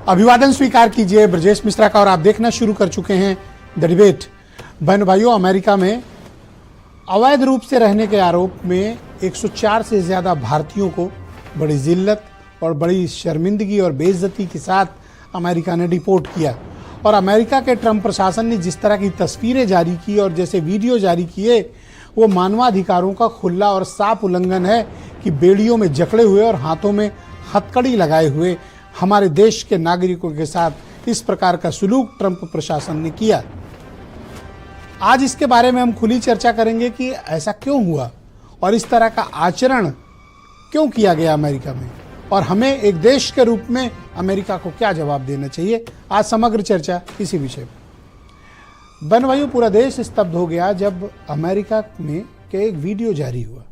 अभिवादन स्वीकार कीजिए ब्रजेश मिश्रा का और आप देखना शुरू कर चुके हैं द डिबेट। बहन भाइयों, अमेरिका में अवैध रूप से रहने के आरोप में 104 से ज़्यादा भारतीयों को बड़ी जिल्लत और बड़ी शर्मिंदगी और बेइज्जती के साथ अमेरिका ने डिपोर्ट किया। और अमेरिका के ट्रंप प्रशासन ने जिस तरह की तस्वीरें जारी की और जैसे वीडियो जारी किए, वो मानवाधिकारों का खुला और साफ उल्लंघन है कि बेड़ियों में जकड़े हुए और हाथों में हथकड़ी लगाए हुए हमारे देश के नागरिकों के साथ इस प्रकार का सलूक ट्रंप प्रशासन ने किया। आज इसके बारे में हम खुली चर्चा करेंगे कि ऐसा क्यों हुआ और इस तरह का आचरण क्यों किया गया अमेरिका में, और हमें एक देश के रूप में अमेरिका को क्या जवाब देना चाहिए। आज समग्र चर्चा इसी विषय पर। बहन भाइयों, पूरा देश स्तब्ध हो गया जब अमेरिका में के एक वीडियो जारी हुआ।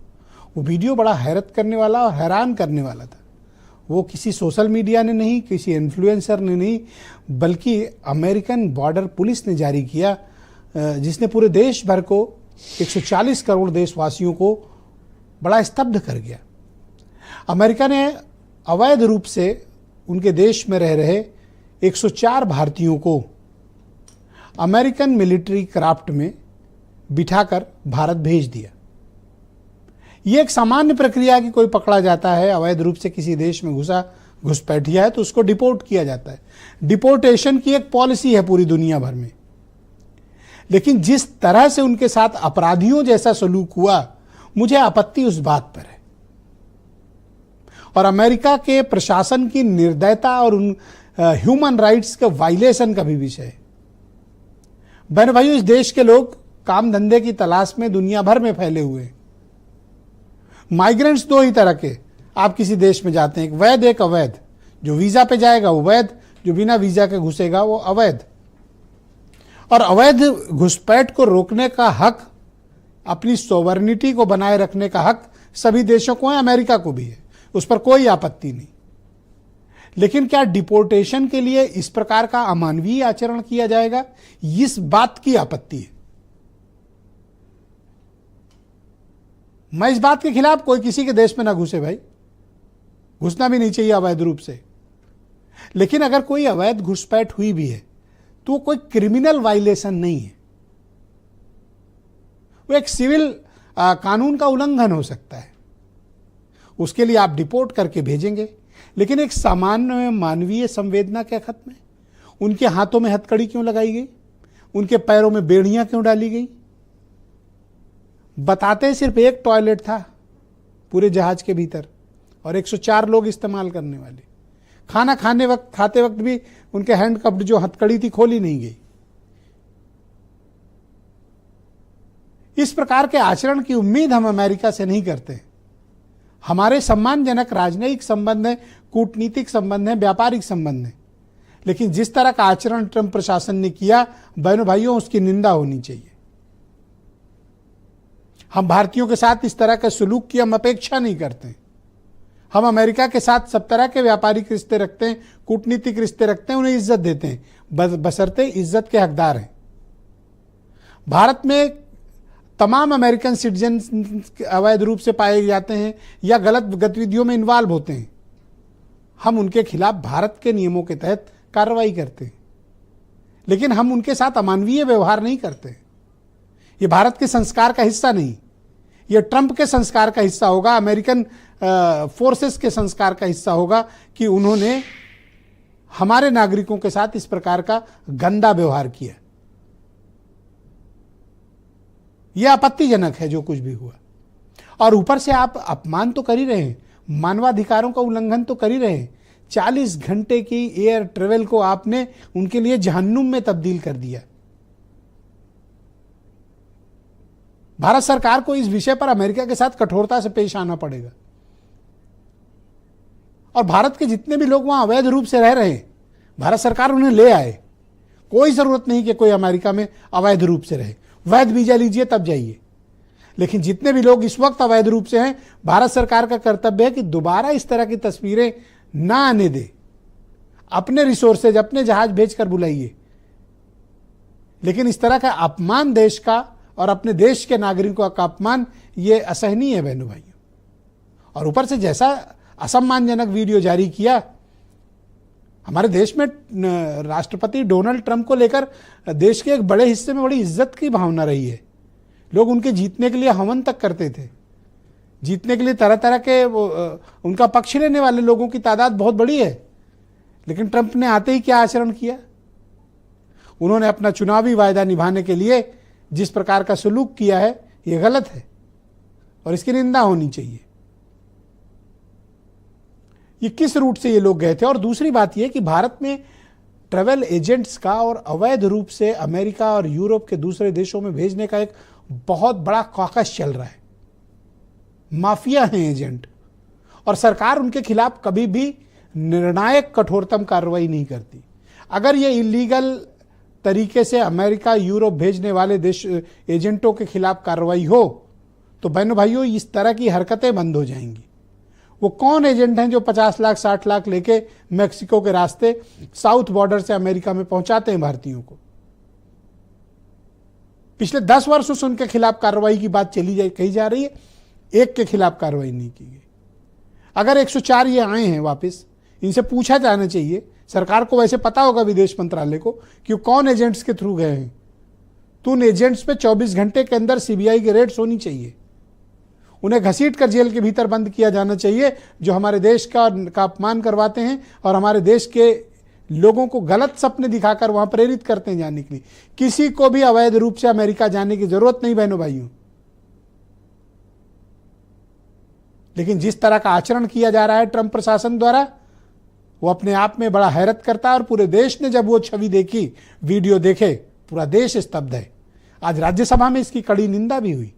वो वीडियो बड़ा हैरत करने वाला और हैरान करने वाला था। वो किसी सोशल मीडिया ने नहीं, किसी इन्फ्लुएंसर ने नहीं, बल्कि अमेरिकन बॉर्डर पुलिस ने जारी किया, जिसने पूरे देश भर को 140 करोड़ देशवासियों को बड़ा स्तब्ध कर गया। अमेरिका ने अवैध रूप से उनके देश में रह रहे 104 भारतीयों को अमेरिकन मिलिट्री क्राफ्ट में बिठाकर भारत भेज दिया। ये एक सामान्य प्रक्रिया कि कोई पकड़ा जाता है, अवैध रूप से किसी देश में घुसपैठिया है तो उसको डिपोर्ट किया जाता है। डिपोर्टेशन की एक पॉलिसी है पूरी दुनिया भर में। लेकिन जिस तरह से उनके साथ अपराधियों जैसा सलूक हुआ, मुझे आपत्ति उस बात पर है। और अमेरिका के प्रशासन की निर्दयता और उन ह्यूमन राइट्स के वायलेशन का भी विषय है। बहन भाइयों, इस देश के लोग काम धंधे की तलाश में दुनिया भर में फैले हुए हैं। माइग्रेंट्स दो ही तरह के आप किसी देश में जाते हैं, एक वैध एक अवैध। जो वीजा पे जाएगा वो वैध, जो बिना वीजा के घुसेगा वो अवैध। और अवैध घुसपैठ को रोकने का हक, अपनी सॉवरेनिटी को बनाए रखने का हक सभी देशों को है, अमेरिका को भी है, उस पर कोई आपत्ति नहीं। लेकिन क्या डिपोर्टेशन के लिए इस प्रकार का अमानवीय आचरण किया जाएगा, इस बात की आपत्ति है। मैं इस बात के खिलाफ, कोई किसी के देश में ना घुसे भाई, घुसना भी नहीं चाहिए अवैध रूप से। लेकिन अगर कोई अवैध घुसपैठ हुई भी है तो वो कोई क्रिमिनल वायलेशन नहीं है, वो एक सिविल कानून का उल्लंघन हो सकता है। उसके लिए आप डिपोर्ट करके भेजेंगे। लेकिन एक सामान्य मानवीय संवेदना क्या खत्म है? उनके हाथों में हथकड़ी क्यों लगाई गई? उनके पैरों में बेड़ियां क्यों डाली गई? बताते सिर्फ एक टॉयलेट था पूरे जहाज के भीतर और 104 लोग इस्तेमाल करने वाले। खाना खाते वक्त भी उनके हैंड कप्ड जो हथकड़ी थी खोली नहीं गई। इस प्रकार के आचरण की उम्मीद हम अमेरिका से नहीं करते। हमारे सम्मानजनक राजनयिक संबंध है, कूटनीतिक संबंध है, व्यापारिक संबंध है। लेकिन जिस तरह का आचरण ट्रंप प्रशासन ने किया, बहनों भाइयों, उसकी निंदा होनी चाहिए। हम भारतीयों के साथ इस तरह के सलूक की हम अपेक्षा नहीं करते। हम अमेरिका के साथ सब तरह के व्यापारिक रिश्ते रखते हैं, कूटनीतिक रिश्ते रखते हैं, उन्हें इज्जत देते हैं, बशर्ते इज्जत के हकदार हैं। भारत में तमाम अमेरिकन सिटीजन अवैध रूप से पाए जाते हैं या गलत गतिविधियों में इन्वॉल्व होते हैं, हम उनके खिलाफ भारत के नियमों के तहत कार्रवाई करते हैं। लेकिन हम उनके साथ अमानवीय व्यवहार नहीं करते। ये भारत के संस्कार का हिस्सा नहीं, ये ट्रंप के संस्कार का हिस्सा होगा, अमेरिकन फोर्सेस के संस्कार का हिस्सा होगा कि उन्होंने हमारे नागरिकों के साथ इस प्रकार का गंदा व्यवहार किया। यह आपत्तिजनक है जो कुछ भी हुआ। और ऊपर से आप अपमान तो कर ही रहे हैं, मानवाधिकारों का उल्लंघन तो कर ही रहे हैं। 40 घंटे की एयर ट्रेवल को आपने उनके लिए जहन्नुम में तब्दील कर दिया। भारत सरकार को इस विषय पर अमेरिका के साथ कठोरता से पेश आना पड़ेगा। और भारत के जितने भी लोग वहां अवैध रूप से रह रहे हैं, भारत सरकार उन्हें ले आए। कोई जरूरत नहीं कि कोई अमेरिका में अवैध रूप से रहे, वैध वीजा लीजिए तब जाइए। लेकिन जितने भी लोग इस वक्त अवैध रूप से हैं, भारत सरकार का कर्तव्य है कि दोबारा इस तरह की तस्वीरें ना आने दे। अपने रिसोर्सेज, अपने जहाज भेजकर बुलाइए। लेकिन इस तरह का अपमान देश का और अपने देश के नागरिकों का अपमान, ये असहनीय है बहनों भाइयों। और ऊपर से जैसा असम्मानजनक वीडियो जारी किया, हमारे देश में राष्ट्रपति डोनाल्ड ट्रंप को लेकर देश के एक बड़े हिस्से में बड़ी इज्जत की भावना रही है। लोग उनके जीतने के लिए हवन तक करते थे, जीतने के लिए तरह तरह के उनका पक्ष लेने वाले लोगों की तादाद बहुत बड़ी है। लेकिन ट्रंप ने आते ही क्या आचरण किया? उन्होंने अपना चुनावी वायदा निभाने के लिए जिस प्रकार का सलूक किया है, यह गलत है और इसकी निंदा होनी चाहिए। ये किस रूट से ये लोग गए थे? और दूसरी बात यह कि भारत में ट्रैवल एजेंट्स का और अवैध रूप से अमेरिका और यूरोप के दूसरे देशों में भेजने का एक बहुत बड़ा कॉकस चल रहा है। माफिया हैं एजेंट, और सरकार उनके खिलाफ कभी भी निर्णायक कठोरतम कार्रवाई नहीं करती। अगर ये इलीगल तरीके से अमेरिका यूरोप भेजने वाले देश एजेंटों के खिलाफ कार्रवाई हो तो बहनों भाइयों इस तरह की हरकतें बंद हो जाएंगी। वो कौन एजेंट हैं जो 50 लाख 60 लाख लेके मैक्सिको के रास्ते साउथ बॉर्डर से अमेरिका में पहुंचाते हैं भारतीयों को? पिछले 10 वर्षों से उनके खिलाफ कार्रवाई की बात कही जा रही है, एक के खिलाफ कार्रवाई नहीं की गई। अगर 104 ये आए हैं वापस, इनसे पूछा जाना चाहिए, सरकार को वैसे पता होगा विदेश मंत्रालय को कि कौन एजेंट्स के थ्रू गए हैं, तो उन एजेंट्स पे 24 घंटे के अंदर सीबीआई की रेड्स होनी चाहिए। उन्हें घसीट कर जेल के भीतर बंद किया जाना चाहिए जो हमारे देश का अपमान करवाते हैं और हमारे देश के लोगों को गलत सपने दिखाकर वहां प्रेरित करते हैं जाने के लिए। किसी को भी अवैध रूप से अमेरिका जाने की जरूरत नहीं बहनों भाइयों। लेकिन जिस तरह का आचरण किया जा रहा है ट्रंप प्रशासन द्वारा, वो अपने आप में बड़ा हैरत करता है। और पूरे देश ने जब वो छवि देखी, वीडियो देखे, पूरा देश स्तब्ध है। आज राज्यसभा में इसकी कड़ी निंदा भी हुई,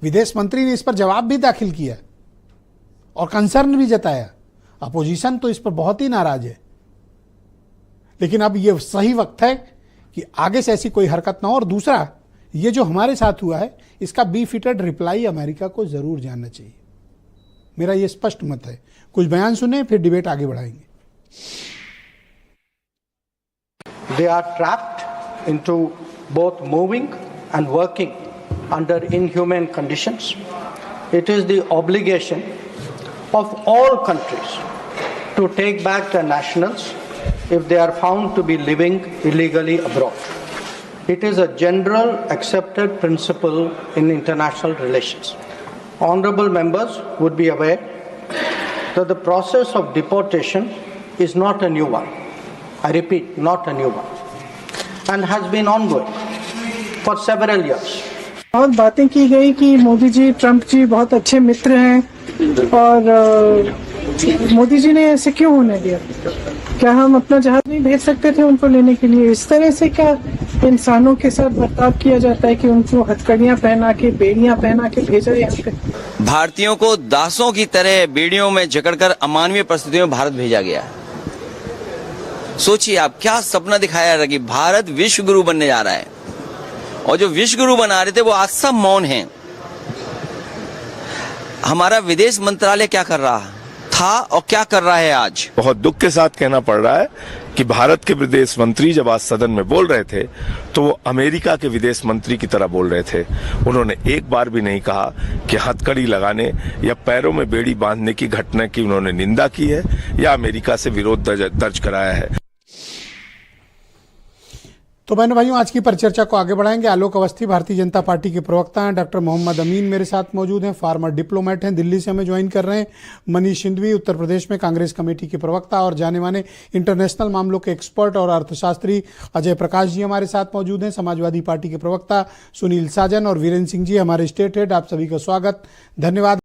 विदेश मंत्री ने इस पर जवाब भी दाखिल किया और कंसर्न भी जताया। अपोजिशन तो इस पर बहुत ही नाराज है। लेकिन अब ये सही वक्त है कि आगे से ऐसी कोई हरकत ना हो। और दूसरा, ये जो हमारे साथ हुआ है, इसका बीफिटेड रिप्लाई अमेरिका को जरूर जानना चाहिए। मेरा ये स्पष्ट मत है। कुछ बयान सुने, फिर डिबेट आगे बढ़ाएंगे। They are trapped into both moving and working under inhumane conditions. It is the obligation of all countries to take back their nationals if they are found to be living illegally abroad. It is a general accepted principle in international relations. Honorable members would be aware that the process of deportation is not a new one. I repeat, not a new one, and has been ongoing for several years. बहुत बातें की गई कि Modi ji Trump जी बहुत अच्छे मित्र हैं और मोदी जी ने ऐसे क्यों होने दिया? क्या हम अपना जहाज नहीं भेज सकते थे उनको लेने के लिए? इस तरह से क्या इंसानों के साथ बर्ताव किया जाता है कि उनको हथकड़ियां पहना के, बेड़ियां पहना के भेजा जाता है? भारतीयों को दासों की तरह बेड़ियों में जकड़कर अमानवीय परिस्थितियों में भारत भेजा गया। सोचिए आप, क्या सपना दिखाया जा रहा है कि भारत विश्व गुरु बनने जा रहा है, और जो विश्व गुरु बना रहे थे वो आज सब मौन हैं। हमारा विदेश मंत्रालय क्या कर रहा था और क्या कर रहा है आज? बहुत दुख के साथ कहना पड़ रहा है कि भारत के विदेश मंत्री जब आज सदन में बोल रहे थे तो वो अमेरिका के विदेश मंत्री की तरह बोल रहे थे। उन्होंने एक बार भी नहीं कहा कि हथकड़ी लगाने या पैरों में बेड़ी बांधने की घटना की उन्होंने निंदा की है या अमेरिका से विरोध दर्ज कराया है। तो बहनों भाइयों, आज की परिचर्चा को आगे बढ़ाएंगे। आलोक अवस्थी भारतीय जनता पार्टी के प्रवक्ता हैं। डॉक्टर मोहम्मद अमीन मेरे साथ मौजूद हैं, फार्मर डिप्लोमेट हैं, दिल्ली से हमें ज्वाइन कर रहे हैं। मनीष सिंधवी उत्तर प्रदेश में कांग्रेस कमेटी के प्रवक्ता और जाने माने इंटरनेशनल मामलों के एक्सपर्ट और अर्थशास्त्री अजय प्रकाश जी हमारे साथ मौजूद हैं। समाजवादी पार्टी के प्रवक्ता सुनील साजन और वीरेंद्र सिंह जी हमारे स्टेट हेड। आप सभी का स्वागत, धन्यवाद।